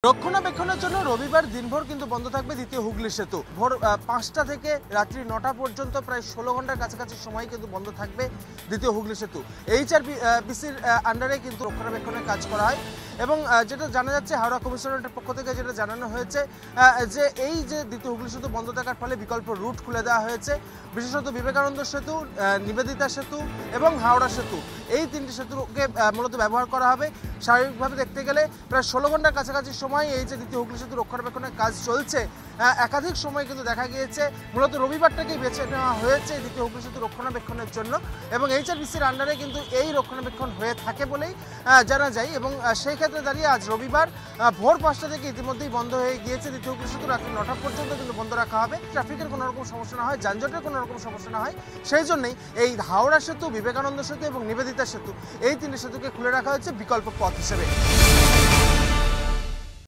রক্ষণাবেক্ষণের জন্য রবিবার দিনভর কিন্তু বন্ধ থাকবে দ্বিতীয় হুগলি সেতু। ভোর ৫টা থেকে রাত্রি ৯টা পর্যন্ত প্রায় ১৬ ঘন্টার কাছাকাছি সময় কিন্তু বন্ধ থাকবে দ্বিতীয় হুগলি সেতু। HRPCর আন্ডারে কিন্তু রক্ষণাবেক্ষণের কাজ করা হয় এবং যেটা জানা যাচ্ছে হাওড়া কমিশনারেটের পক্ষ থেকে যেটা জানানো হয়েছে যে এই যে দ্বিতীয় হুগলি সেতু বন্ধ থাকার ফলে বিকল্প রুট খুলে দেওয়া হয়েছে। বিশেষত বিবেকানন্দ সেতু, নিবেদিতা সেতু এবং হাওড়া সেতু, এই তিনটি সেতুকে মূলত ব্যবহার করা হবে। স্বাভাবিকভাবে দেখতে গেলে প্রায় ১৬ ঘন্টার কাছাকাছি সময় এই যে দ্বিতীয় হুগলি সেতু রক্ষণাবেক্ষণের কাজ চলছে, একাধিক সময় কিন্তু দেখা গিয়েছে মূলত রবিবারটাকেই বেছে নেওয়া হয়েছে দ্বিতীয় হুগলি সেতু রক্ষণাবেক্ষণের জন্য এবং HRPCর আন্ডারে কিন্তু এই রক্ষণাবেক্ষণ হয়ে থাকে বলেই জানা যায়। এবং সেই ক্ষেত্রে দাঁড়িয়ে আজ রবিবার ভোর ৫টা থেকে ইতিমধ্যেই বন্ধ হয়ে গিয়েছে দ্বিতীয় হুগলি সেতু। রাত্রি ৯টা পর্যন্ত কিন্তু বন্ধ রাখা হবে। ট্রাফিকের কোনো রকম সমস্যা না হয়, যানজটের কোনো রকম সমস্যা না হয়, সেই জন্যই এই হাওড়া সেতু, বিবেকানন্দ সেতু এবং নিবেদিতা সেতু, এই তিনটি সেতুকে খুলে রাখা হয়েছে বিকল্প পথ হিসেবে।